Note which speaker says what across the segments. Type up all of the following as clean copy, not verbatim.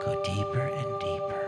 Speaker 1: Go deeper and deeper.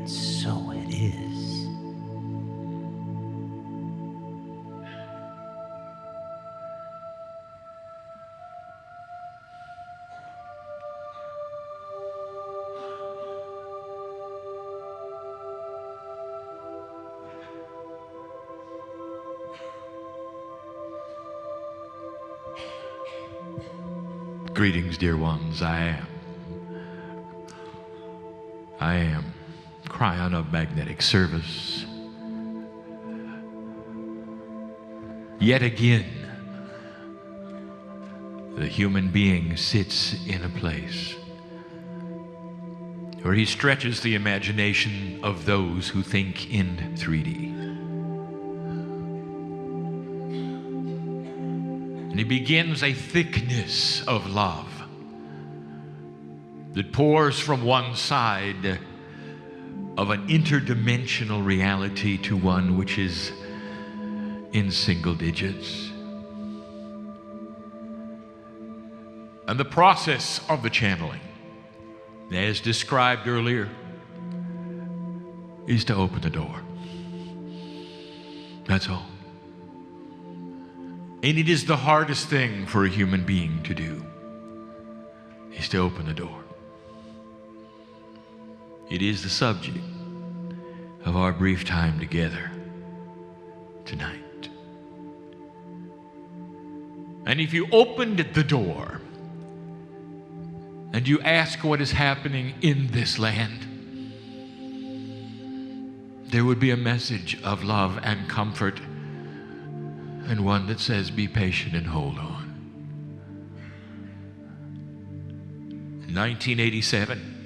Speaker 1: So it is.
Speaker 2: Greetings, dear ones. I am Kryon of Magnetic Service. Yet again, the human being sits in a place where he stretches the imagination of those who think in 3D. And he begins a thickness of love that pours from one side of an interdimensional reality to one which is in single digits. And the process of the channeling, as described earlier, is to open the door. That's all. And it is the hardest thing for a human being to do, is to open the door. It is the subject of our brief time together tonight. And if you opened the door and you ask what is happening in this land, there would be a message of love and comfort, and one that says, be patient and hold on. In 1987,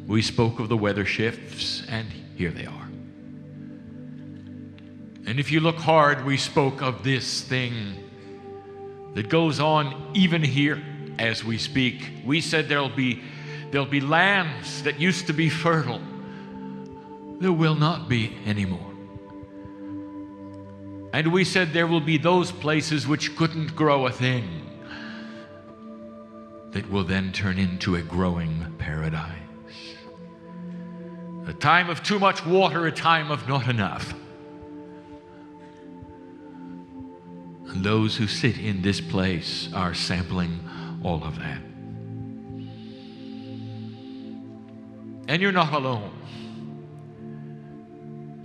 Speaker 2: we spoke of the weather shifts, and here they are. And if you look hard, we spoke of this thing that goes on even here as we speak. We said there'll be lands that used to be fertile. There will not be anymore. And we said there will be those places which couldn't grow a thing that will then turn into a growing paradise. A time of too much water, a time of not enough. And those who sit in this place are sampling all of that. And you're not alone.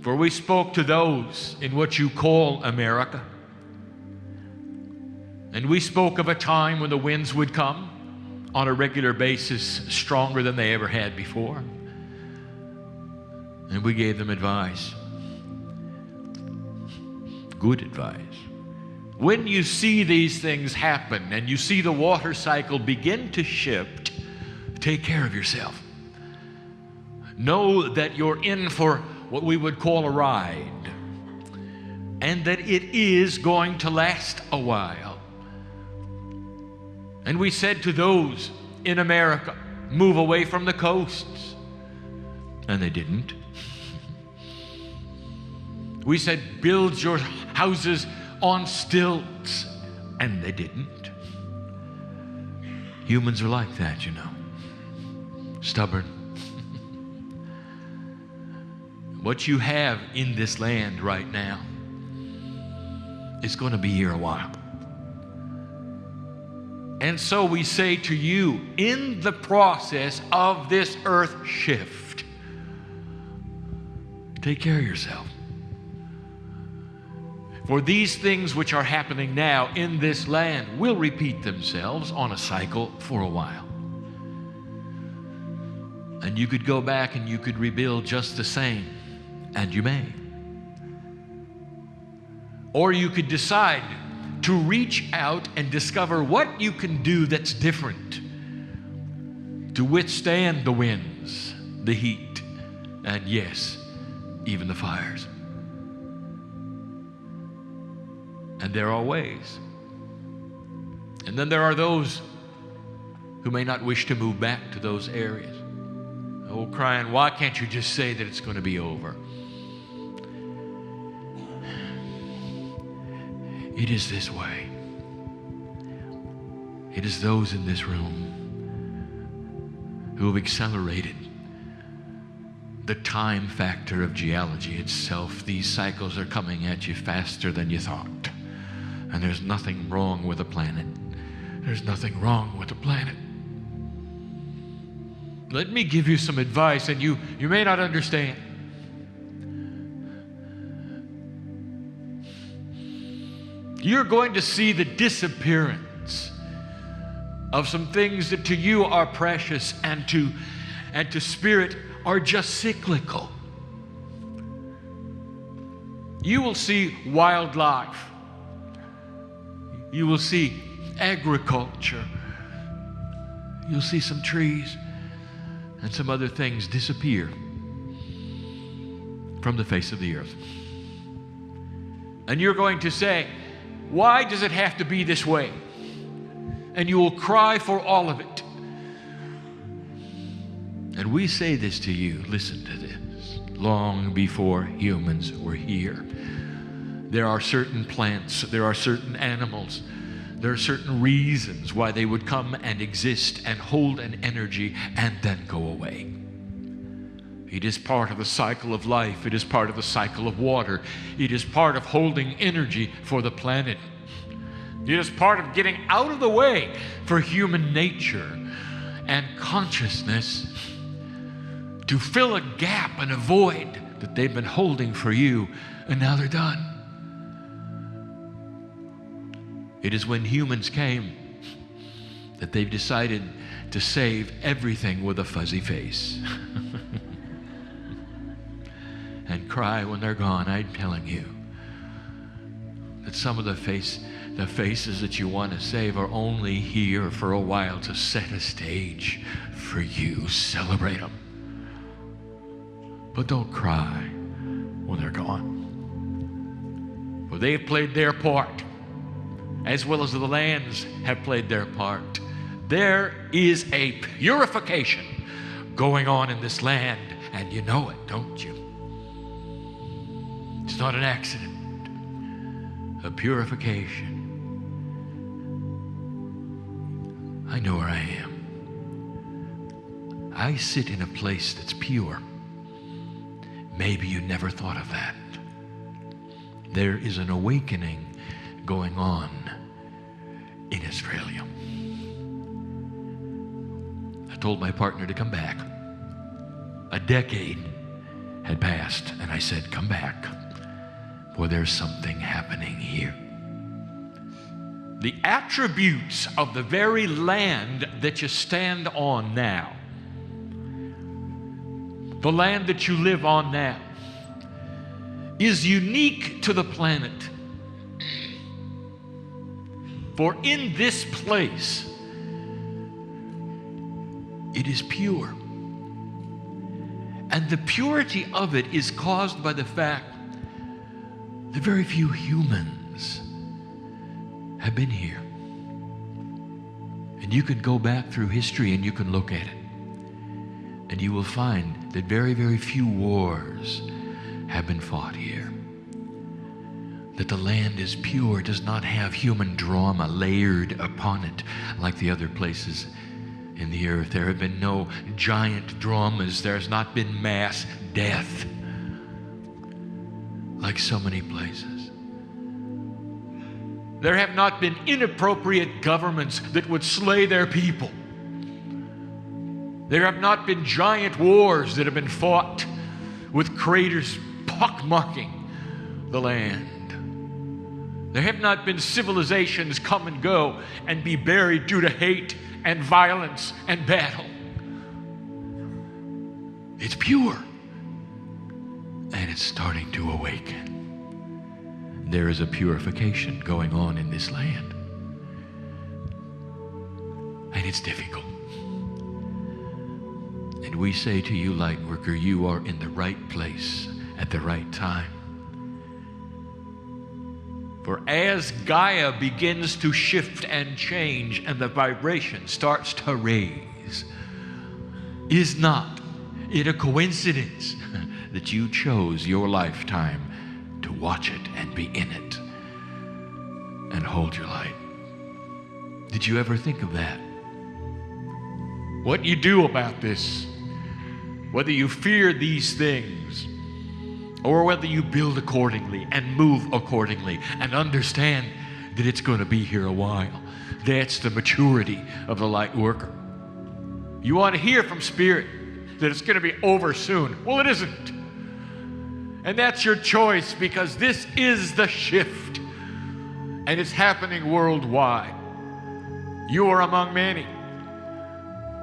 Speaker 2: For we spoke to those in what you call America. And we spoke of a time when the winds would come on a regular basis, stronger than they ever had before. And we gave them advice. Good advice. When you see these things happen and you see the water cycle begin to shift, take care of yourself. Know that you're in for what we would call a ride, and that it is going to last a while. And we said to those in America, move away from the coasts. And they didn't. We said, build your houses on stilts. And they didn't. Humans are like that, you know. Stubborn. what you have in this land right now is going to be here a while. And so we say to you, in the process of this earth shift, take care of yourself. For these things which are happening now in this land will repeat themselves on a cycle for a while. And you could go back and you could rebuild just the same, and you may. Or you could decide to reach out and discover what you can do that's different to withstand the winds, the heat, and yes, even the fires. And there are ways. And then there are those who may not wish to move back to those areas. Oh, Kryon, why can't you just say that it's going to be over? It is this way. It is those in this room who have accelerated the time factor of geology itself. These cycles are coming at you faster than you thought. And there's nothing wrong with the planet. There's nothing wrong with the planet. Let me give you some advice, and you may not understand. You're going to see the disappearance of some things that to you are precious and to spirit are just cyclical. You will see wildlife. You will see agriculture. You'll see some trees and some other things disappear from the face of the earth. And you're going to say, why does it have to be this way? And you will cry for all of it. And we say this to you, listen to this, long before humans were here. There are certain plants, there are certain animals, there are certain reasons why they would come and exist and hold an energy and then go away. It is part of the cycle of life. It is part of the cycle of water. It is part of holding energy for the planet. It is part of getting out of the way for human nature and consciousness to fill a gap and a void that they've been holding for you, and now they're done. It is when humans came that they've decided to save everything with a fuzzy face. And cry when they're gone. I'm telling you that some of the faces that you want to save are only here for a while to set a stage for you. Celebrate them. But don't cry when they're gone. For they've played their part, as well as the lands have played their part. There is a purification going on in this land, and you know it, don't you? It's not an accident. A purification. I know where I am. I sit in a place that's pure. Maybe you never thought of that. There is an awakening going on in Australia. I told my partner to come back. A decade had passed, and I said, come back, for there's something happening here. The attributes of the very land that you stand on now, the land that you live on now, is unique to the planet. For in this place, it is pure. And the purity of it is caused by the fact that very few humans have been here. And you can go back through history and you can look at it. And you will find that very, very few wars have been fought here. That the land is pure, does not have human drama layered upon it like the other places in the earth. There have been no giant dramas. There's not been mass death. like so many places. There have not been inappropriate governments that would slay their people. There have not been giant wars that have been fought with craters pockmarking the land. There have not been civilizations come and go and be buried due to hate and violence and battle. It's pure, and it's starting to awaken. There is a purification going on in this land, and it's difficult. And we say to you, Lightworker, you are in the right place at the right time. For as Gaia begins to shift and change and the vibration starts to raise, is not it a coincidence that you chose your lifetime to watch it and be in it and hold your light? Did you ever think of that? What you do about this, whether you fear these things or whether you build accordingly and move accordingly and understand that it's going to be here a while, that's the maturity of the light worker. You want to hear from Spirit that it's going to be over soon. Well, it isn't. And that's your choice, because this is the shift, and it's happening worldwide. You are among many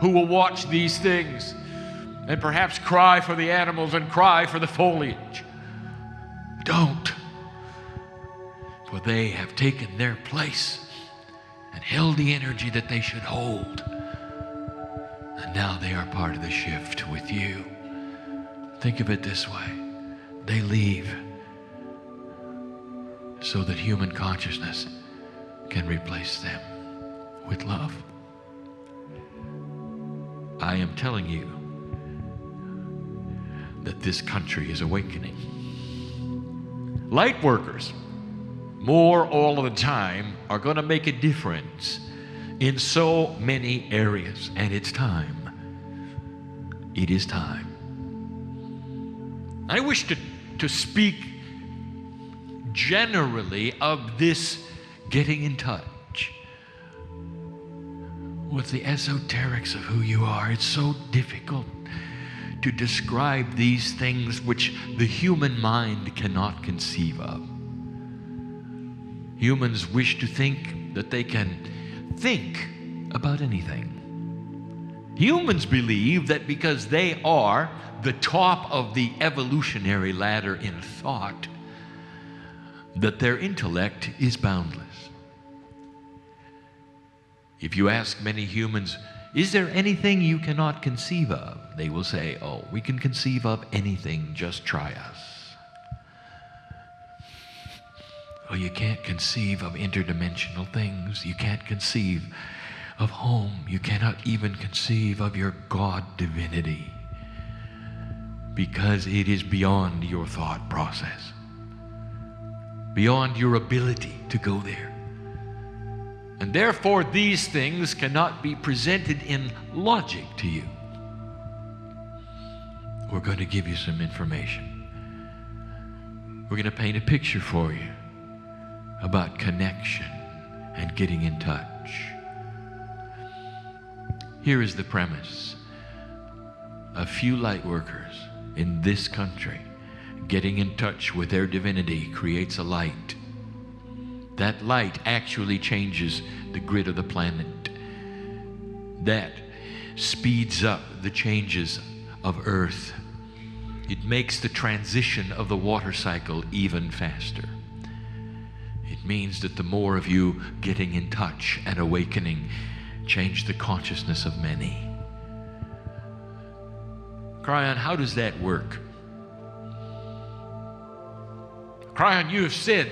Speaker 2: who will watch these things and perhaps cry for the animals and cry for the foliage. Don't, for they have taken their place and held the energy that they should hold, and now they are part of the shift with you. Think of it this way: they leave so that human consciousness can replace them with love. I am telling you that this country is awakening. Light workers, more all of the time, are going to make a difference in so many areas, and it's time. It is time. I wish to speak generally of this getting in touch with the esoterics of who you are. It's so difficult to describe these things which the human mind cannot conceive of. Humans wish to think that they can think about anything. Humans believe that because they are the top of the evolutionary ladder in thought, that their intellect is boundless. If you ask many humans, is there anything you cannot conceive of? They will say, oh, we can conceive of anything, just try us. Oh, you can't conceive of interdimensional things. You can't conceive of home. You cannot even conceive of your God divinity, because it is beyond your thought process, beyond your ability to go there. And therefore, these things cannot be presented in logic to you. We're going to give you some information. We're going to paint a picture for you about connection and getting in touch. Here is the premise. A few light workers in this country getting in touch with their divinity creates a light. That light actually changes the grid of the planet. That speeds up the changes of Earth. It makes the transition of the water cycle even faster. It means that the more of you getting in touch and awakening change the consciousness of many. Kryon, how does that work? Kryon, you have said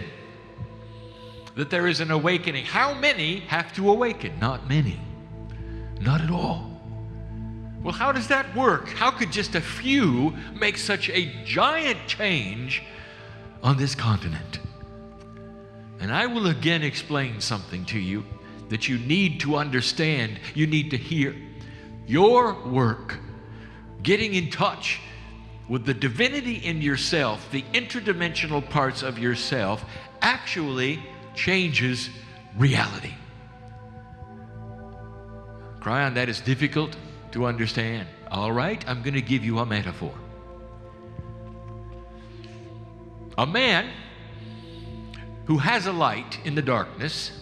Speaker 2: that there is an awakening. How many have to awaken? Not many. Not at all. Well, how does that work? How could just a few make such a giant change on this continent? And I will again explain something to you that you need to understand, you need to hear. Your work, getting in touch with the divinity in yourself, the interdimensional parts of yourself, actually changes reality. Kryon, that is difficult to understand. All right, I'm going to give you a metaphor. A man who has a light in the darkness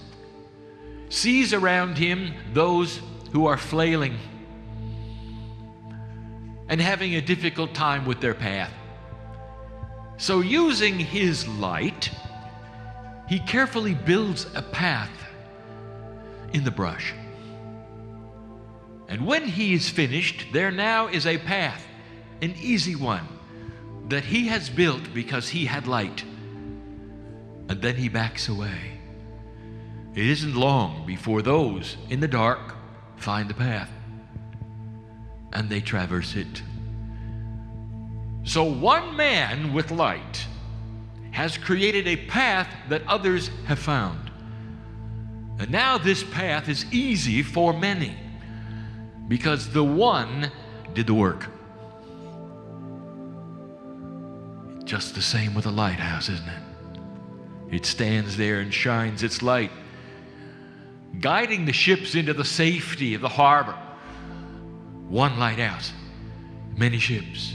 Speaker 2: sees around him those who are flailing and having a difficult time with their path. So using his light, he carefully builds a path in the brush. And when he is finished, there now is a path, an easy one, that he has built because he had light. And then he backs away. It isn't long before those in the dark find the path, and they traverse it. So one man with light has created a path that others have found. And now this path is easy for many because the one did the work. Just the same with a lighthouse, isn't it? It stands there and shines its light, guiding the ships into the safety of the harbor. One lighthouse, many ships.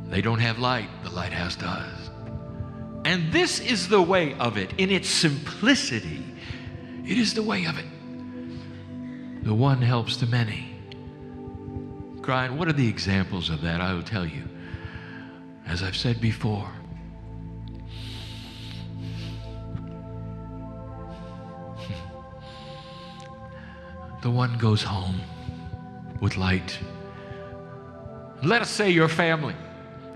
Speaker 2: They don't have light, the lighthouse does. And this is the way of it. In its simplicity, it is the way of it. The one helps the many. Kryon, what are the examples of that? I will tell you. As I've said before, the one goes home with light. Let us say your family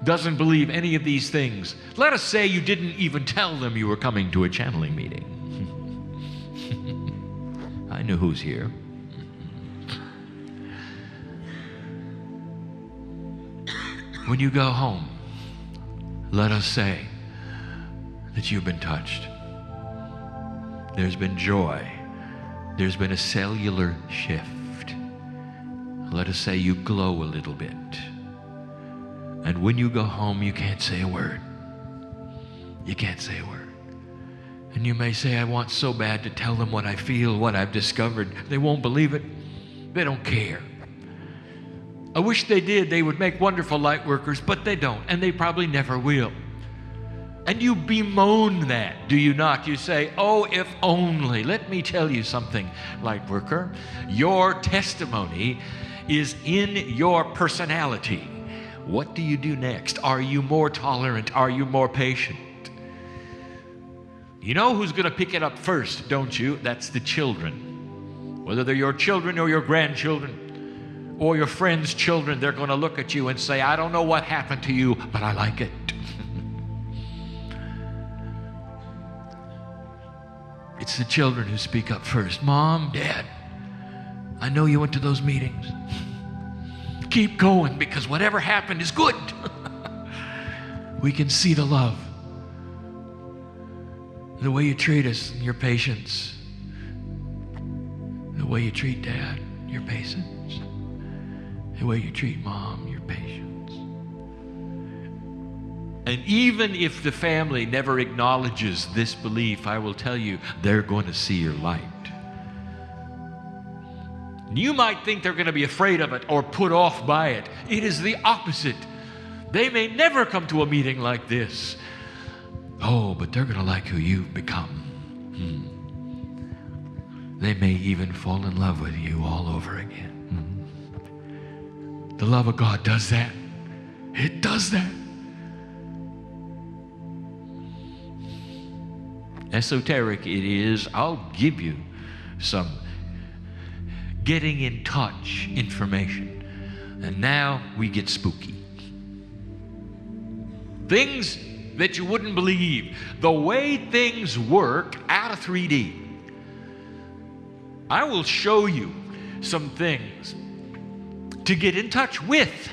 Speaker 2: doesn't believe any of these things. Let us say you didn't even tell them you were coming to a channeling meeting. I know who's here. When you go home, let us say that you've been touched. There's been joy. There's been a cellular shift. Let us say you glow a little bit. And when you go home, you can't say a word. You can't say a word. And you may say, I want so bad to tell them what I feel, what I've discovered. They won't believe it. They don't care. I wish they did. They would make wonderful light workers, but they don't, and they probably never will. And you bemoan that, do you not? You say, oh, if only. Let me tell you something, light worker. Your testimony is in your personality. What do you do next? Are you more tolerant? Are you more patient? You know who's going to pick it up first, don't you? That's the children. Whether they're your children or your grandchildren or your friends' children, they're going to look at you and say, I don't know what happened to you, but I like it. It's the children who speak up first. Mom, Dad, I know you went to those meetings. Keep going, because whatever happened is good. We can see the love. The way you treat us, your patience. The way you treat Dad, your patience. The way you treat Mom, your patience. And even if the family never acknowledges this belief, I will tell you, they're going to see your light. You might think they're going to be afraid of it or put off by it. It is the opposite. They may never come to a meeting like this. Oh, but they're going to like who you've become. They may even fall in love with you all over again. The love of God does that. It does that. Esoteric it is. I'll give you some getting in touch information. And now we get spooky. Things that you wouldn't believe. The way things work out of 3D. I will show you some things to get in touch with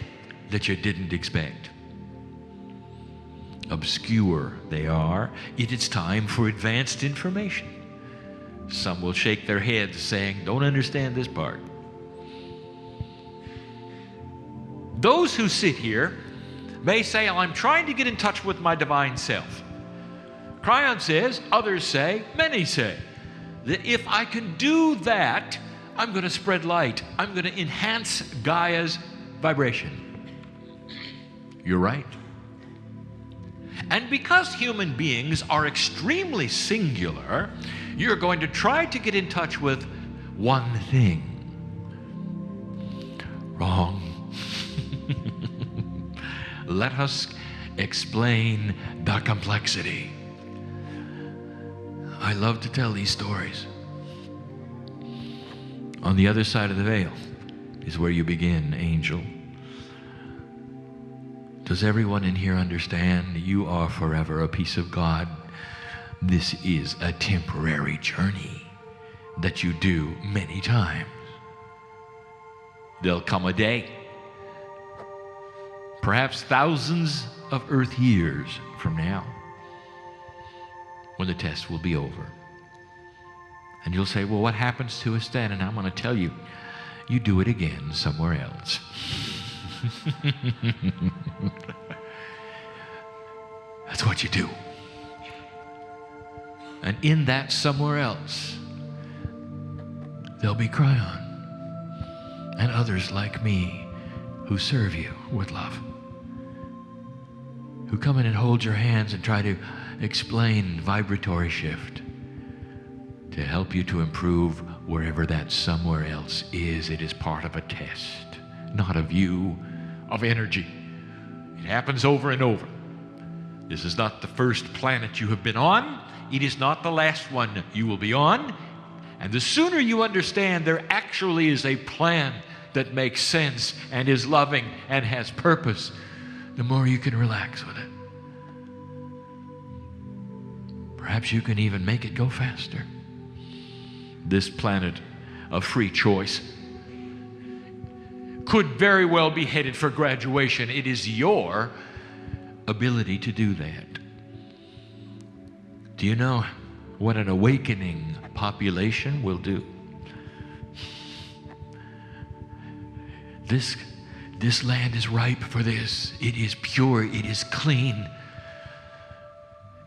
Speaker 2: that you didn't expect. Obscure they are. It is time for advanced information. Some will shake their heads saying, don't understand this part. Those who sit here may say, I'm trying to get in touch with my divine self. Kryon says, others say, many say, that if I can do that, I'm going to spread light. I'm going to enhance Gaia's vibration. You're right. And because human beings are extremely singular, you're going to try to get in touch with one thing. Wrong. Let us explain the complexity. I love to tell these stories. On the other side of the veil is where you begin, angel. Does everyone in here understand you are forever a piece of God? This is a temporary journey that you do many times. There'll come a day, perhaps thousands of Earth years from now, when the test will be over. And you'll say, well, what happens to us then? And I'm going to tell you, you do it again somewhere else. That's what you do. And in that somewhere else, there'll be Kryon and others like me who serve you with love, who come in and hold your hands and try to explain vibratory shift to help you to improve wherever that somewhere else is. It is part of a test, not of you, of energy. It happens over and over. This is not the first planet you have been on. It is not the last one you will be on. And the sooner you understand there actually is a plan that makes sense and is loving and has purpose, the more you can relax with it. Perhaps you can even make it go faster. This planet of free choice could very well be headed for graduation. It is your ability to do that. Do you know what an awakening population will do? This land is ripe for this. It is pure. It is clean.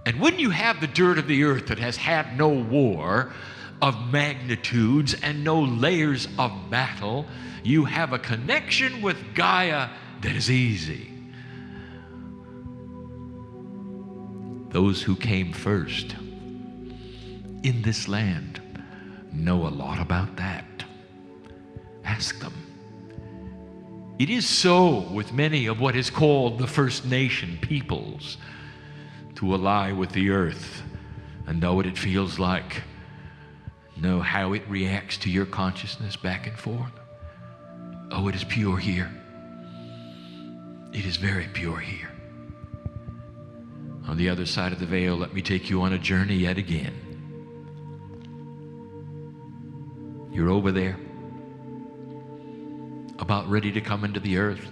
Speaker 2: And when you have the dirt of the earth that has had no war of magnitudes and no layers of battle, you have a connection with Gaia that is easy. Those who came first in this land know a lot about that. Ask them. It is so with many of what is called the First Nation peoples, to ally with the earth and know what it feels like, know how it reacts to your consciousness back and forth. Oh, it is pure here. It is very pure here. On the other side of the veil, let me take you on a journey yet again. You're over there, about ready to come into the earth,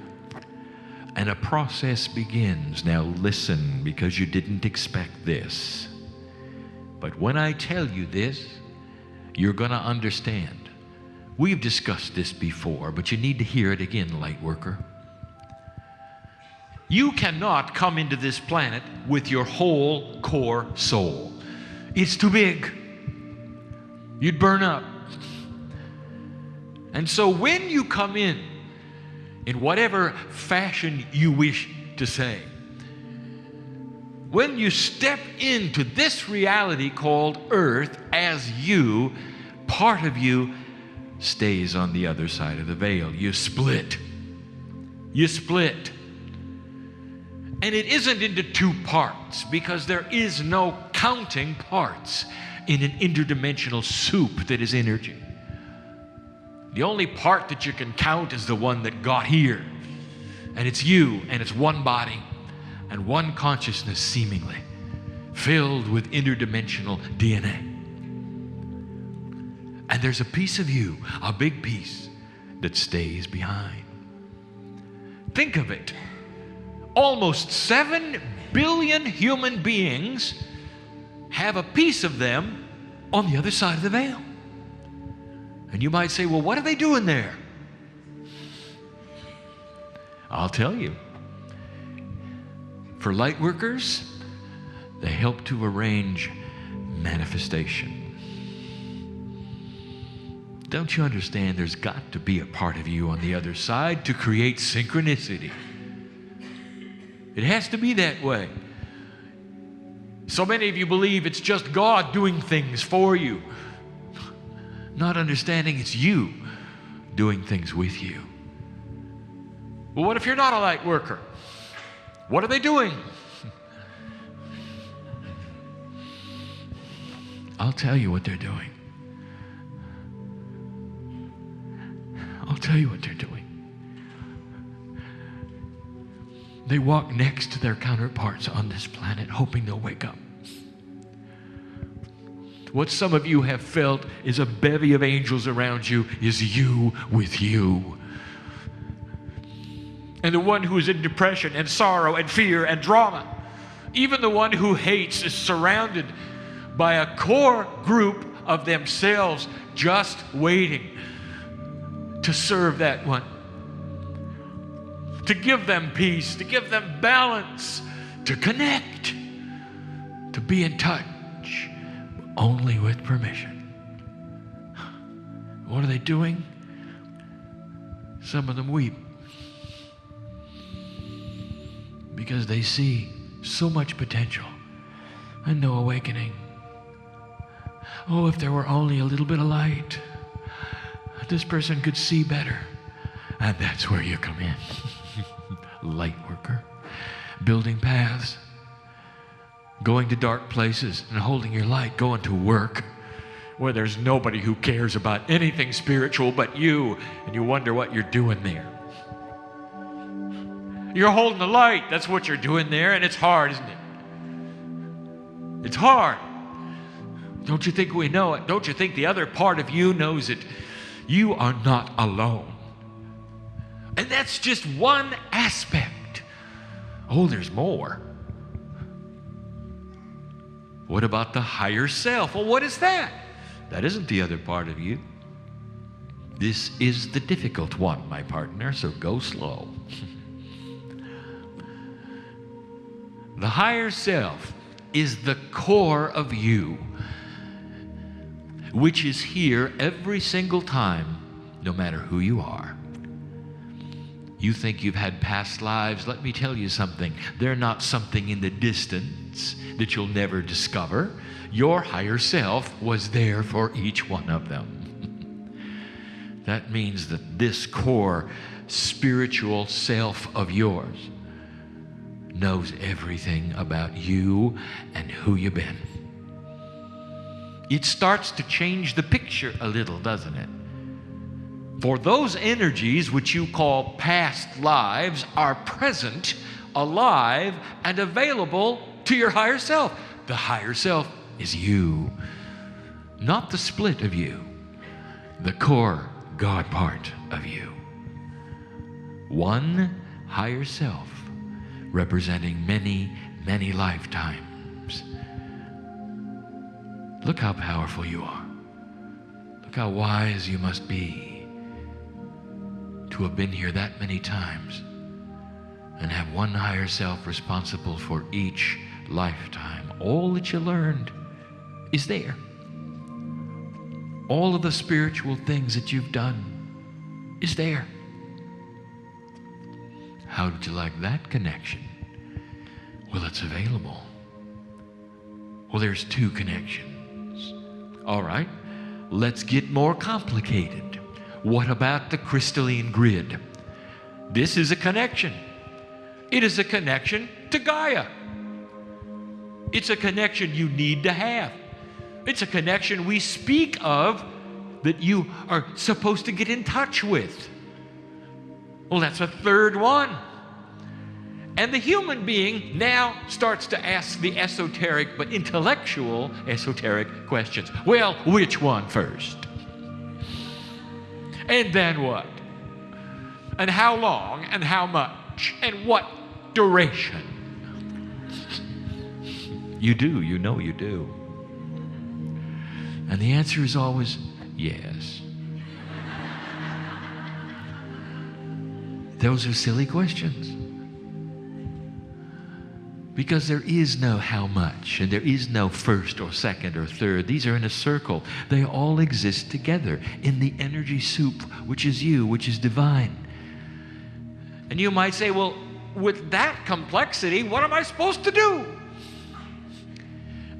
Speaker 2: and a process begins. Now listen, because you didn't expect this. But when I tell you this, you're going to understand. We've discussed this before, but you need to hear it again, Lightworker. You cannot come into this planet with your whole core soul. It's too big. You'd burn up. And so when you come in whatever fashion you wish to say, when you step into this reality called Earth as you, part of you stays on the other side of the veil. You split. You split. And it isn't into two parts, because there is no counting parts in an interdimensional soup that is energy. The only part that you can count is the one that got here. And it's you, and it's one body and one consciousness, seemingly filled with interdimensional DNA. And there's a piece of you, a big piece, that stays behind. Think of it. Almost 7 billion human beings have a piece of them on the other side of the veil. And you might say, well, what are they doing there? I'll tell you. for Lightworkers, they help to arrange manifestation. Don't you understand there's got to be a part of you on the other side to create synchronicity? It has to be that way. So many of you believe it's just God doing things for you, not understanding it's you doing things with you. Well, what if you're not a light worker? What are they doing? I'll tell you what they're doing. I'll tell you what they're doing. They walk next to their counterparts on this planet, hoping they'll wake up. What some of you have felt is a bevy of angels around you is you with you. And the one who is in depression and sorrow and fear and drama, even the one who hates, is surrounded by a core group of themselves just waiting to serve that one, to give them peace, to give them balance, to connect, to be in touch, only with permission. What are they doing? Some of them weep because they see so much potential and no awakening. Oh, if there were only a little bit of light, this person could see better. And that's where you come in. Light worker. Building paths. Going to dark places and holding your light. Going to work where there's nobody who cares about anything spiritual but you. And you wonder what you're doing there. You're holding the light. That's what you're doing there. And it's hard, isn't it? It's hard. Don't you think we know it? Don't you think the other part of you knows it? You are not alone. And that's just one aspect. Oh, there's more. What about the higher self? Well, what is that? That isn't the other part of you. This is the difficult one, my partner, so go slow. The higher self is the core of you, which is here every single time, no matter who you are. You think you've had past lives? Let me tell you something. They're not something in the distance that you'll never discover. Your higher self was there for each one of them. That means that this core spiritual self of yours knows everything about you and who you've been. It starts to change the picture a little, doesn't it? For those energies which you call past lives are present, alive, and available to your higher self. The higher self is you, not the split of you, the core God part of you. One higher self representing many, many lifetimes. Look how powerful you are. Look how wise you must be to have been here that many times and have one higher self responsible for each lifetime. All that you learned is there. All of the spiritual things that you've done is there. How would you like that connection? Well, it's available. Well, there's two connections. All right, let's get more complicated. What about the crystalline grid? This is a connection. It is a connection to Gaia. It's a connection you need to have. It's a connection we speak of that you are supposed to get in touch with. Well, that's a third one. And the human being now starts to ask the esoteric but intellectual esoteric questions. Well, which one first? And then what? And how long and how much? And what duration? You do, you know you do. And the answer is always yes. Those are silly questions. Because there is no how much, and there is no first or second or third. These are in a circle. They all exist together in the energy soup, which is you, which is divine. And you might say, well, with that complexity, what am I supposed to do?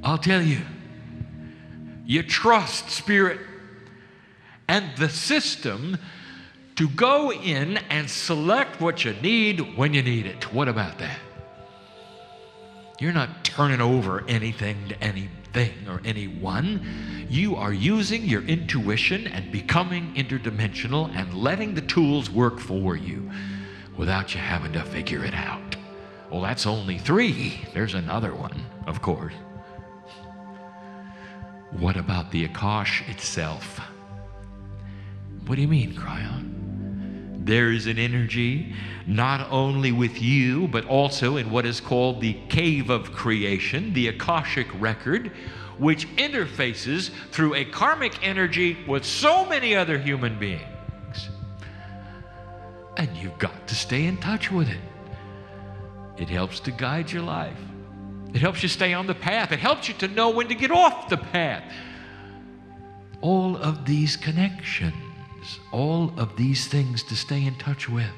Speaker 2: I'll tell you. You trust Spirit and the system to go in and select what you need when you need it. What about that? You're not turning over anything to anything or anyone. You are using your intuition and becoming interdimensional and letting the tools work for you without you having to figure it out. Well, that's only 3. There's another one, of course. What about the Akash itself? What do you mean, Kryon? There is an energy not only with you, but also in what is called the cave of creation, the Akashic record, which interfaces through a karmic energy with so many other human beings. And you've got to stay in touch with it. It helps to guide your life. It helps you stay on the path. It helps you to know when to get off the path. All of these connections, all of these things to stay in touch with.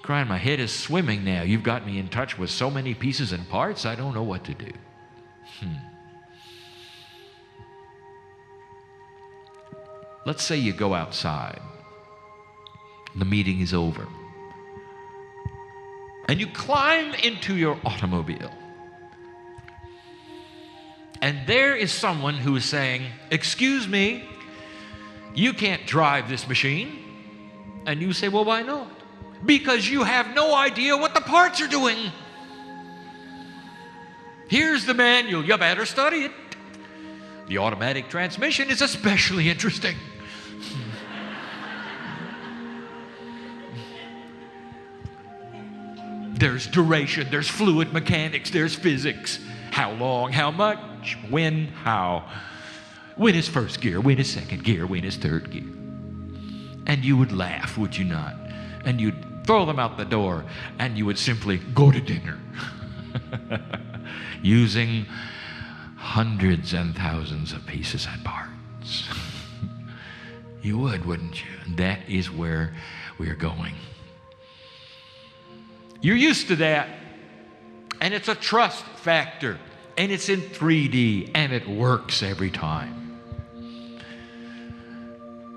Speaker 2: Kryon, my head is swimming now. You've got me in touch with so many pieces and parts, I don't know what to do. Let's say you go outside. The meeting is over. And you climb into your automobile. And there is someone who is saying, "Excuse me, you can't drive this machine." And you say, "Well, why not?" "Because you have no idea what the parts are doing. Here's the manual. You better study it. The automatic transmission is especially interesting." There's duration, there's fluid mechanics, there's physics. How long, how much, when, how. When is first gear, when is second gear, when is third gear. And you would laugh, would you not? And you'd throw them out the door, and you would simply go to dinner. Using hundreds and thousands of pieces and parts. You would, wouldn't you? And that is where we're going. You're used to that, and it's a trust factor, and it's in 3D, and it works every time.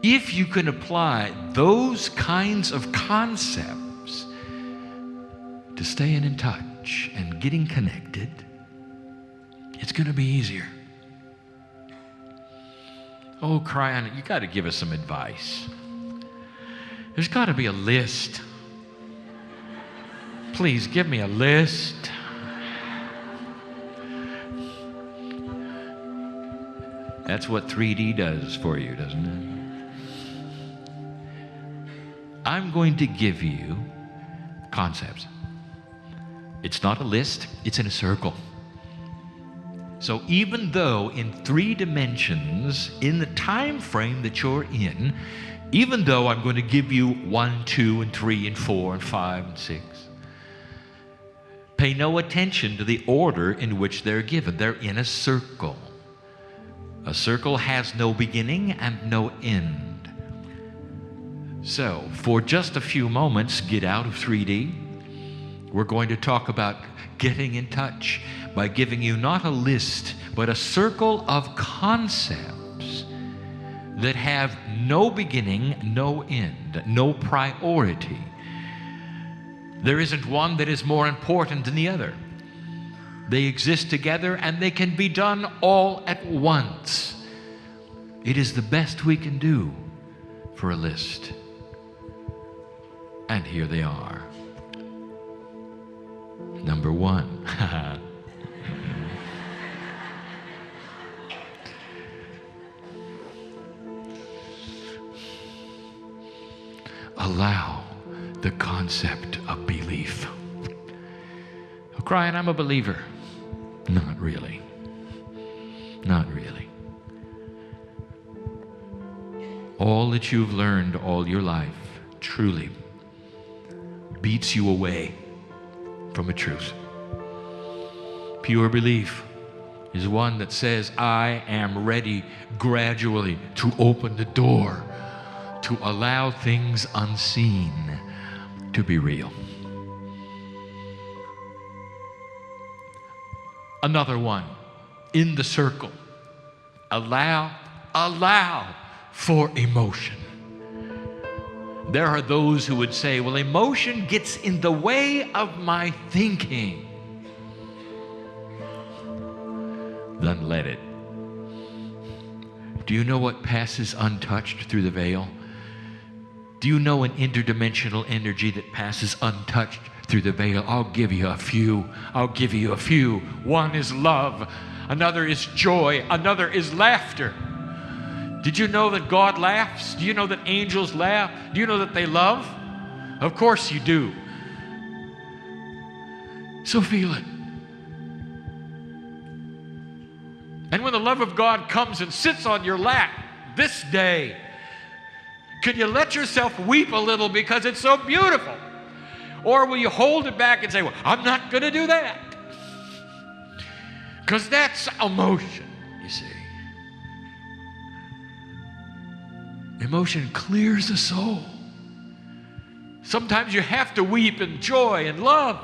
Speaker 2: If you can apply those kinds of concepts to staying in touch and getting connected, it's going to be easier. Oh, Kryon, you got to give us some advice. There's got to be a list. Please give me a list. That's what 3D does for you, doesn't it? I'm going to give you concepts. It's not a list, it's in a circle. So even though in 3 dimensions, in the time frame that you're in, even though I'm going to give you 1, 2, and 3, and 4, and 5, and 6, pay no attention to the order in which they're given. They're in a circle. A circle has no beginning and no end. So, for just a few moments, get out of 3D. We're going to talk about getting in touch by giving you not a list, but a circle of concepts that have no beginning, no end, no priority. There isn't one that is more important than the other. They exist together and they can be done all at once. It is the best we can do for a list. And here they are. Number 1. Allow the concept of belief. Oh, Kryon, I'm a believer. Not really. Not really. All that you've learned all your life truly beats you away from a truth. Pure belief is one that says, I am ready gradually to open the door to allow things unseen to be real. Another one, in the circle, allow for emotion. There are those who would say, well, emotion gets in the way of my thinking. Then let it. Do you know what passes untouched through the veil? Do you know an interdimensional energy that passes untouched through the veil? I'll give you a few. One is love. Another is joy. Another is laughter. Did you know that God laughs? Do you know that angels laugh? Do you know that they love? Of course you do. So feel it. And when the love of God comes and sits on your lap this day, can you let yourself weep a little because it's so beautiful? Or will you hold it back and say, well, I'm not going to do that? Because that's emotion, you see. Emotion clears the soul. Sometimes you have to weep in joy and love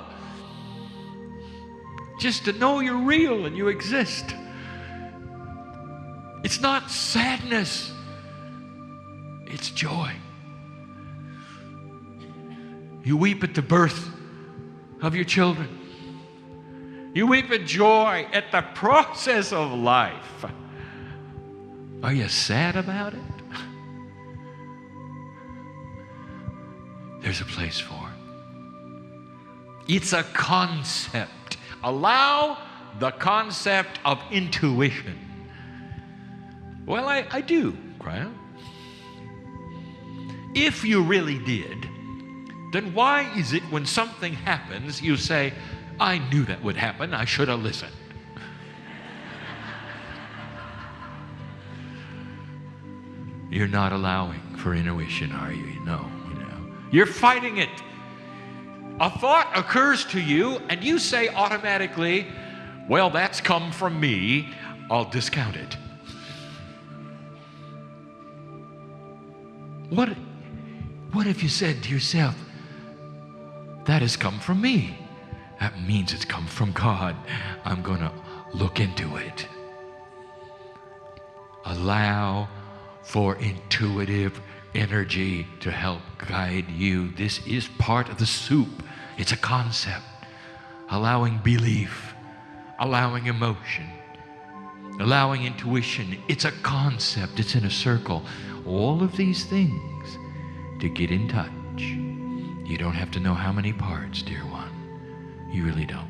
Speaker 2: just to know you're real and you exist. It's not sadness, it's joy. You weep at the birth of your children. You weep in joy at the process of life. Are you sad about it? There's a place for it. It's a concept. Allow the concept of intuition. Well, I do, Kryon. If you really did, then why is it when something happens, you say, I knew that would happen, I should have listened? You're not allowing for intuition, are you? No. You're fighting it. A thought occurs to you, and you say automatically, well, that's come from me, I'll discount it. What if you said to yourself, that has come from me? That means it's come from God. I'm going to look into it. Allow for intuitive energy to help guide you. This is part of the soup. It's a concept. Allowing belief, allowing emotion, allowing intuition. It's a concept. It's in a circle. All of these things to get in touch. You don't have to know how many parts, dear one. You really don't.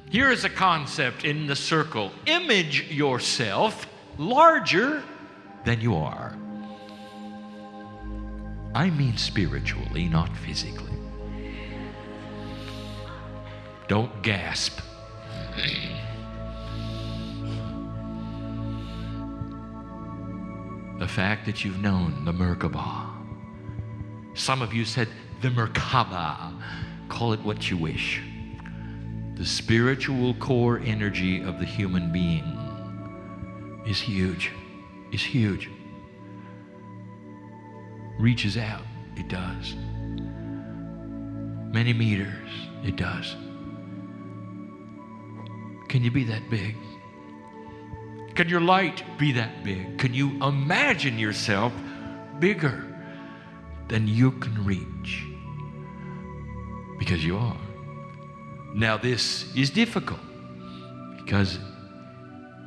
Speaker 2: Here is a concept in the circle. Image yourself larger than you are. I mean spiritually, not physically. Don't gasp. The fact that you've known the Merkaba. Some of you said the Merkaba. Call it what you wish. The spiritual core energy of the human being is huge. Is huge. Reaches out. It does. Many meters. It does. Can you be that big? Can your light be that big? Can you imagine yourself bigger than you can reach? Because you are. Now this is difficult because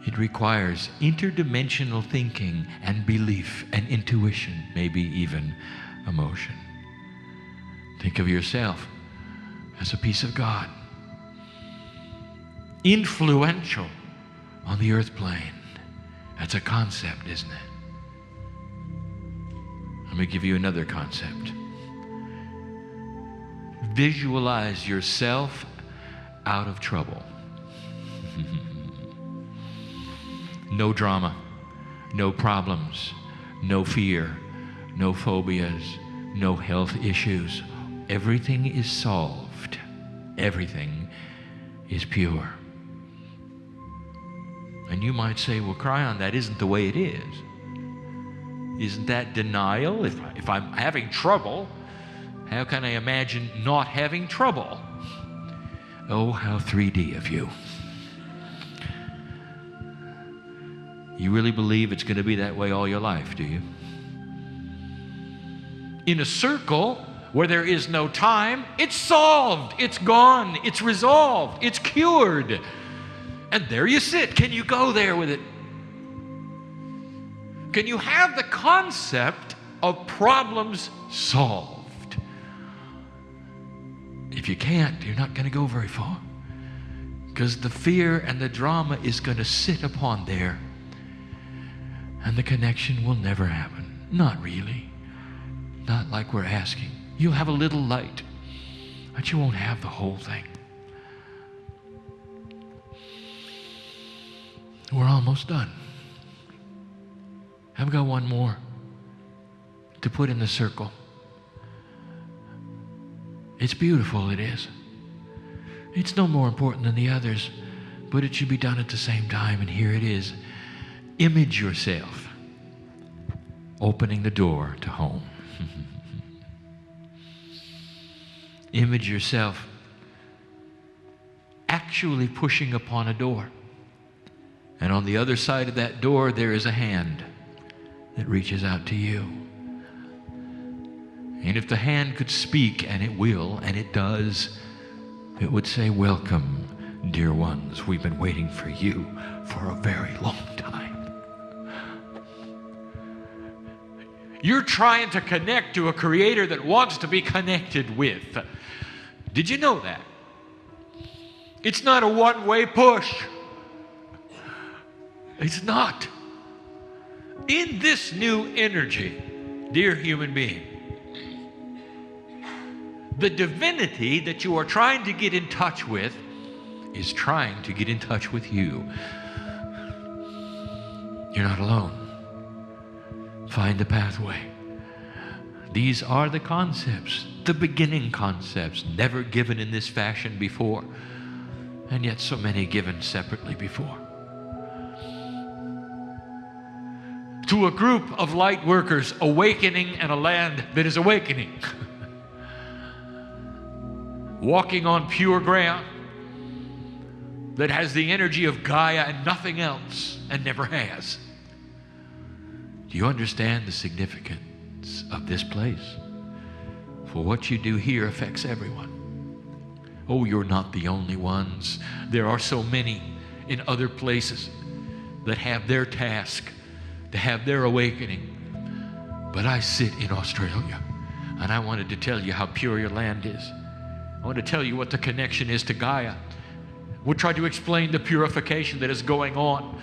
Speaker 2: it requires interdimensional thinking and belief and intuition, maybe even emotion. Think of yourself as a piece of God. Influential on the earth plane. That's a concept, isn't it? Let me give you another concept. Visualize yourself out of trouble. No drama, no problems, no fear, no phobias, no health issues. everything is solved. Everything is pure. And you might say, well, Kryon, that isn't the way it is. Isn't that denial? If I'm having trouble, how can I imagine not having trouble? Oh, how 3D of you. You really believe it's going to be that way all your life, do you? In a circle where there is no time, it's solved, it's gone, it's resolved, it's cured. And there you sit. Can you go there with it? Can you have the concept of problems solved? If you can't, you're not going to go very far. Because the fear and the drama is going to sit upon there. And the connection will never happen. Not really. Not like we're asking. You'll have a little light, but you won't have the whole thing. We're almost done. I've got one more to put in the circle. It's beautiful, it is. It's no more important than the others, but it should be done at the same time, and here it is. Image yourself opening the door to home. Image yourself actually pushing upon a door. And on the other side of that door, there is a hand that reaches out to you. And if the hand could speak, and it will, and it does, it would say, welcome, dear ones. We've been waiting for you for a very long time. You're trying to connect to a creator that wants to be connected with. Did you know that? It's not a one-way push. It's not. In this new energy, dear human being, the divinity that you are trying to get in touch with is trying to get in touch with you. You're not alone. Find the pathway. These are the concepts, the beginning concepts, never given in this fashion before, and yet so many given separately before. To a group of light workers awakening in a land that is awakening. Walking on pure ground that has the energy of Gaia and nothing else, and never has. Do you understand the significance of this place? For what you do here affects everyone. Oh, you're not the only ones. There are so many in other places that have their task, to have their awakening. But I sit in Australia, and I wanted to tell you how pure your land is. I want to tell you what the connection is to Gaia. We'll try to explain the purification that is going on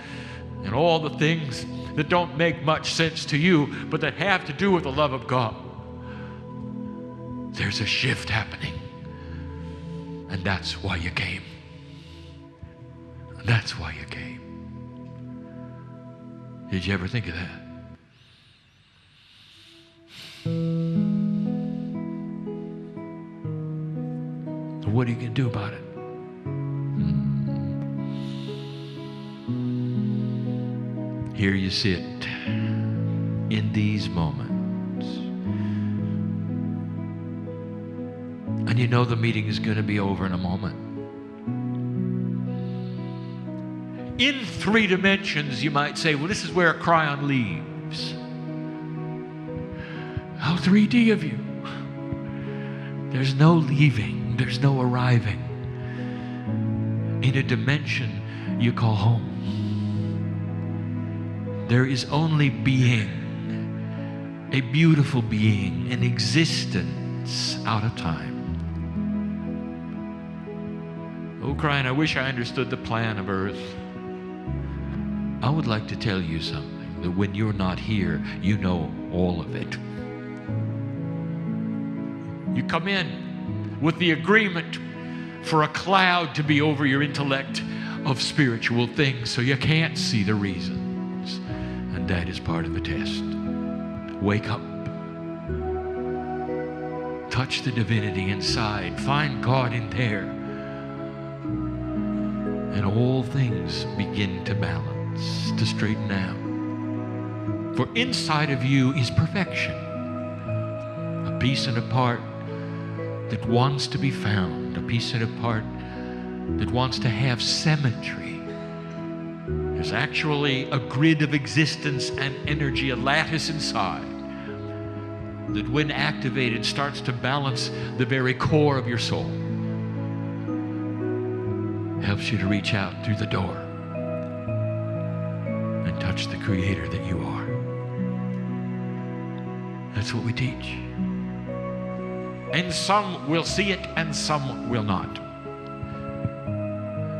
Speaker 2: and all the things that don't make much sense to you, but that have to do with the love of God. There's a shift happening. And that's why you came. That's why you came. Did you ever think of that? So what are you going to do about it? Here you sit in these moments. And you know the meeting is going to be over in a moment. In 3 dimensions, you might say, well, this is where Kryon leaves. How 3D of you. There's no leaving. There's no arriving. In a dimension you call home. There is only being, a beautiful being, an existence out of time. Oh, Kryon, I wish I understood the plan of Earth. I would like to tell you something, that when you're not here, you know all of it. You come in with the agreement for a cloud to be over your intellect of spiritual things, so you can't see the reasons. And that is part of the test. Wake up. touch the divinity inside. Find God in there. And all things begin to balance, to straighten out. For inside of you is perfection, a piece and a part that wants to be found, a piece and a part that wants to have symmetry. There's actually a grid of existence and energy, a lattice inside, that when activated starts to balance the very core of your soul. Helps you to reach out through the door and touch the Creator that you are. That's what we teach. And some will see it and some will not.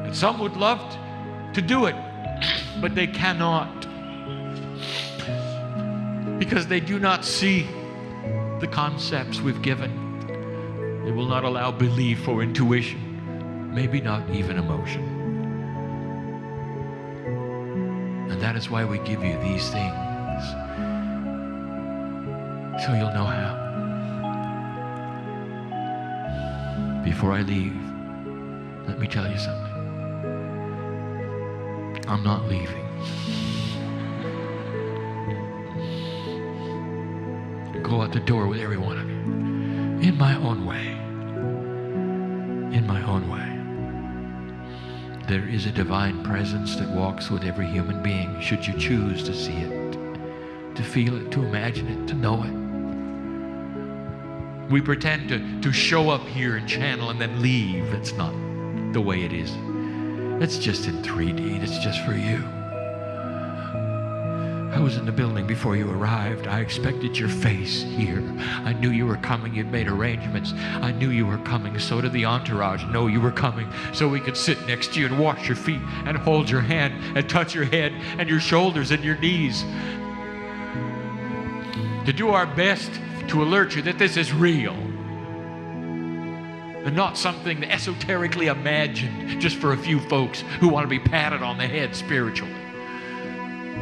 Speaker 2: And some would love to do it, but they cannot, because they do not see the concepts we've given. They will not allow belief or intuition, maybe not even emotion. And that is why we give you these things, so you'll know how. Before I leave, let me tell you something. I'm not leaving. Go out the door with every one of you in my own way. In my own way. There is a divine presence that walks with every human being, should you choose to see it, to feel it, to imagine it, to know it. We pretend to show up here and channel and then leave. That's not the way it is. It's just in 3D. It's just for you. I was in the building before you arrived. I expected your face here. I knew you were coming. You'd made arrangements. I knew you were coming. So did the entourage know you were coming, so we could sit next to you and wash your feet and hold your hand and touch your head and your shoulders and your knees. To do our best to alert you that this is real and not something esoterically imagined just for a few folks who want to be patted on the head spiritually.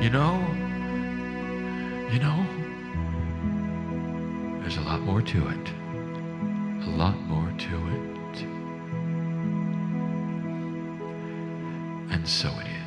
Speaker 2: You know, there's a lot more to it. A lot more to it. And so it is.